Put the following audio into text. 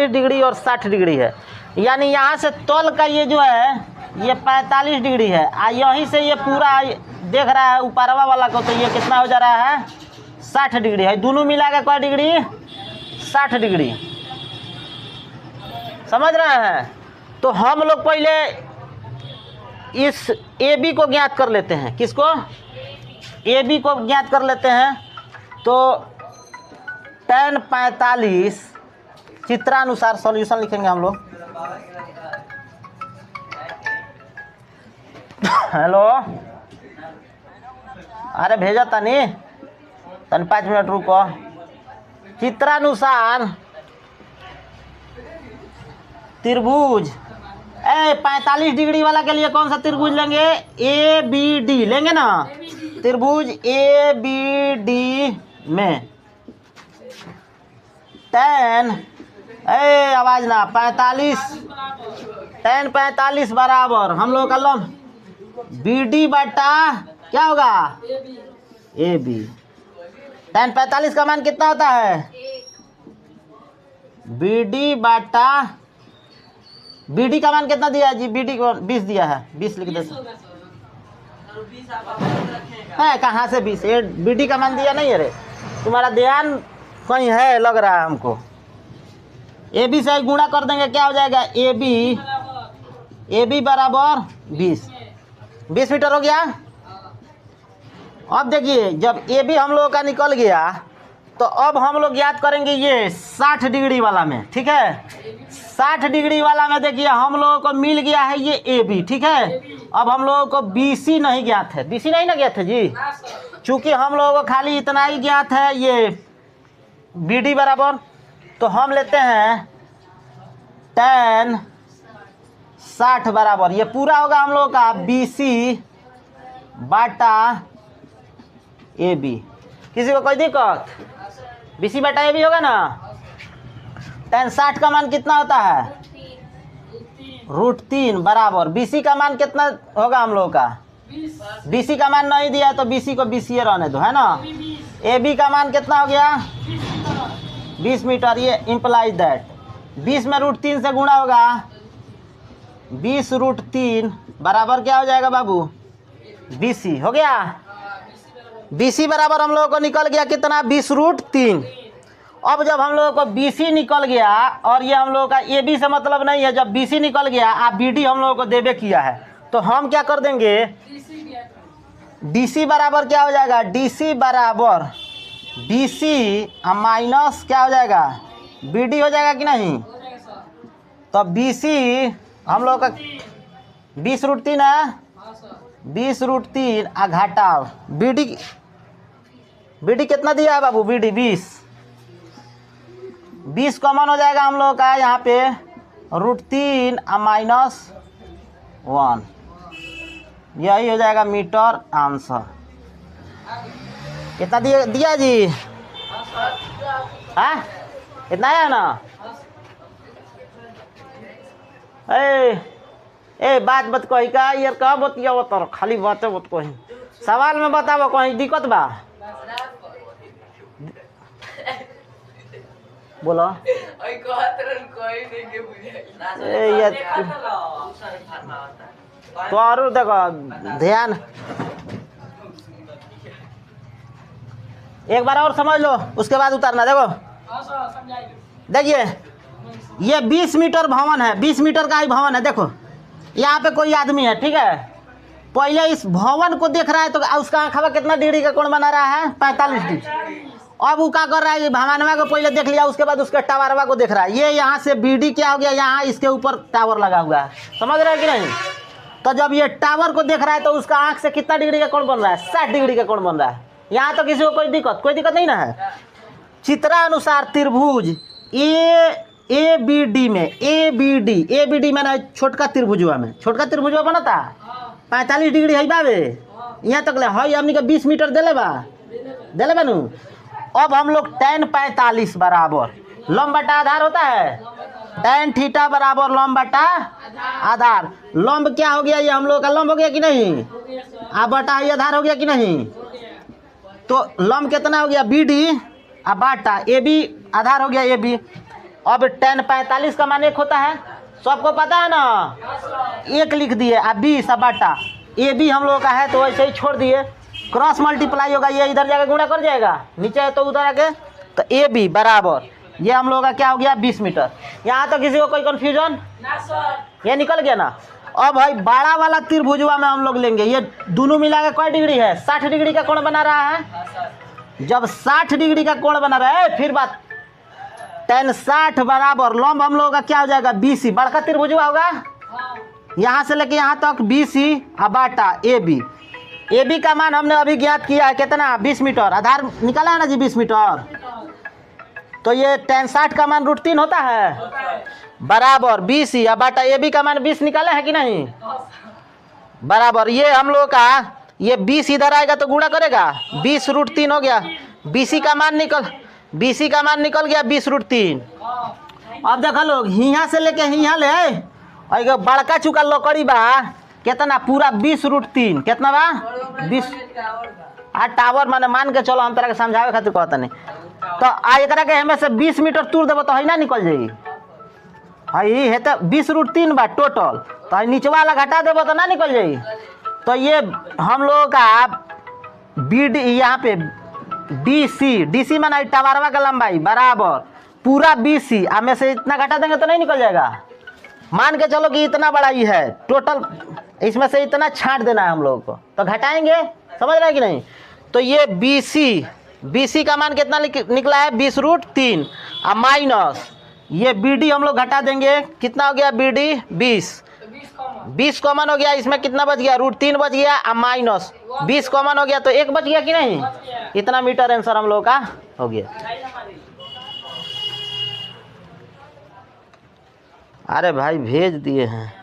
45 degree और 60 degree है, यानी यहाँ से तल का ये जो है ये 45 डिग्री है, यहीं से ये पूरा देख रहा है ऊपरवा वाला को, तो ये कितना हो जा रहा है 60 डिग्री है। दोनों मिला के क्या डिग्री 60 डिग्री, समझ रहे हैं। तो हम लोग पहले इस ए बी को ज्ञात कर लेते हैं। किसको? ए बी को ज्ञात कर लेते हैं। तो tan 45 चित्रानुसार सॉल्यूशन लिखेंगे हम लोग। हेलो, अरे भेजा तनी 5 मिनट रुको। चित्रानुसार त्रिभुज 45 डिग्री वाला के लिए कौन सा त्रिभुज लेंगे? ए बी डी लेंगे ना। त्रिभुज ए बी डी में tan आवाज ना 45 tan 45 बराबर हम लोग का लंब बी डी बटा क्या होगा ए बी। tan 45 का मान कितना होता है? बी डी बटा बी डी का मान कितना दिया है जी? बी डी को 20 दिया है, 20 लिख देते हैं। कहाँ से 20? ये बी डी का मान दिया नहीं है रे, तुम्हारा ध्यान कहीं है लग रहा है हमको। ए बी से गुणा कर देंगे, क्या हो जाएगा? ए बी बराबर 20 मीटर हो गया। अब देखिए जब ए बी हम लोगों का निकल गया तो अब हम लोग याद करेंगे ये 60 डिग्री वाला में, ठीक है। 60 डिग्री वाला में देखिए हम लोगों को मिल गया है ये ए बी, ठीक है। अब हम लोगों को बी सी नहीं ज्ञात है, बी सी नहीं ना ज्ञात है जी, चूंकि हम लोगों को खाली इतना ही ज्ञात है ये बी डी बराबर। तो हम लेते हैं tan 60 बराबर ये पूरा होगा हम लोगों का B C Bata A B. किसी को कोई दिक्कत? B C Bata A B होगा ना। tan 60 का मान कितना होता है? √3 बराबर बी सी का मान कितना होगा हम लोगों का? बी सी का मान नहीं दिया है तो बी सी को बी सी रहने दो, है ना। ए बी का मान कितना हो गया? 20 मीटर। ये इम्प्लाइज दैट 20 में √3 से गुणा होगा 20 √3 बराबर क्या हो जाएगा बाबू? बी सी हो गया। बी सी बराबर हम लोगों को निकल गया कितना? 20 √3। अब जब हम लोगों को बी सी निकल गया और ये हम लोगों का ए बी से मतलब नहीं है, जब बी सी निकल गया आप बी डी हम लोगों को देबे किया है तो हम क्या कर देंगे? डी सी बराबर क्या हो जाएगा? डी सी बराबर बी सी माइनस क्या हो जाएगा? बी डी हो जाएगा कि नहीं। तो बी सी हम लोग का 20 √3 है, 20 √3 घटाओ बी डी कितना दिया है बाबू? बी डी 20 कॉमन हो जाएगा हम लोग का यहाँ पे √3 -1 यही हो जाएगा मीटर आंसर। कितना दिया जी? हाँ इतना है ना। बात बत कही का यार, कहा बतिया बता खाली बातें बत कही, सवाल में बताबो कहीं दिक्कत बा बोलो। तो और देखो ध्यान एक बार और समझ लो उसके बाद उतारना। देखो देखिए ये 20 मीटर भवन है, 20 मीटर का ही भवन है। देखो यहाँ पे कोई आदमी है, ठीक है। पहले इस भवन को देख रहा है तो उसका आंखवा कितना डिग्री का कोण बना रहा है? 45 डिग्री। अब वो क्या कर रहा है? भवानवा को पहले देख लिया, उसके बाद उसके टावरवा को देख रहा है। ये यहाँ से बी डी क्या हो गया? यहाँ इसके ऊपर टावर लगा हुआ है, समझ रहे हैं कि नहीं। तो जब ये टावर को देख रहा है तो उसका आंख से कितना डिग्री का कोण बन रहा है? 60 डिग्री का कोण बन रहा है। यहाँ तो किसी को कोई दिक्कत नहीं ना है। चित्रानुसार त्रिभुज ए बी डी में ए बी डी में ना छोटका त्रिभुजवा में छोटका त्रिभुजवा बनता 45 डिग्री है बाबे। यहाँ तक ले हई हमनी का 20 मीटर देले बानू। अब हम लोग tan 45 बराबर लंब बटा आधार होता है, tan थीटा बराबर लंब बटा आधार। लंब क्या हो गया? ये हम लोग का लंब हो गया कि नहीं? आ बटा ये आधार हो गया कि नहीं? तो लंब कितना हो गया? बी डी आ बाटा ए बी आधार हो गया ए बी। अब tan 45 का मान 1 होता है, सबको पता है ना, 1 लिख दिए। अब 20 बाटा ए बी हम लोगों का है तो वैसे ही छोड़ दिए, क्रॉस मल्टीप्लाई होगा, ये इधर जाके गुणा कर जाएगा, नीचे है तो उधर आके, तो ए बी बराबर ये हम लोगों का क्या हो गया 20 मीटर। यहाँ तो किसी को कोई कन्फ्यूजन, ये निकल गया ना। अब भाई बड़ा वाला त्रिभुजवा में हम लोग लेंगे, ये दोनों मिला के कोई डिग्री है, 60 डिग्री का कोण बना रहा है। जब 60 डिग्री का कोण बना रहा है, फिर बात tan 60 बराबर लंब हम लोगों का क्या हो जाएगा BC, बड़का त्रिभुजवा होगा, यहाँ से लेके यहाँ तक BC बाटा ए बी का मान हमने अभी ज्ञात किया है कितना 20 मीटर, आधार निकाला है ना जी 20 मीटर। तो ये tan 60 का मान √3 होता है, बराबर BC बाटा ए बी का मान 20 निकाले है कि नहीं, बराबर ये हम लोग का ये 20 इधर आएगा तो गुणा करेगा, 20 √3 हो गया, BC का मान निकल गया 20 √3। अब देखो लोग यहाँ से लेके यहाँ ले और बड़का चुका लकड़ी बा कितना पूरा 20 √3 कितना बा 20। टावर माने मान के चलो हम तरह के समझावे खातिर कहता नहीं, तो एक के हमें से 20 मीटर दूर देव तो है ना निकल जाई, है तो 20 √3 बा टोटल, तो नीचे वाला घटा देव तो ना निकल जाई। तो ये हम लोगों का BD यहाँ पे DC माना टावरवा का लंबाई बराबर पूरा BC, हमें से इतना घटा देंगे तो नहीं निकल जाएगा। मान के चलो कि इतना बड़ा ही है टोटल, इसमें से इतना छांट देना है हम लोगों को, तो घटाएंगे, समझ रहे हैं कि नहीं। तो ये BC का मान कितना निकला है 20 √3 और माइनस ये BD हम लोग घटा देंगे, कितना हो गया BD 20 कॉमन हो गया, इसमें कितना बच गया √3 बच गया और माइनस 20 कॉमन हो गया, तो 1 बच गया कि नहीं, इतना मीटर आंसर हम लोग का हो गया। अरे भाई भेज दिए हैं।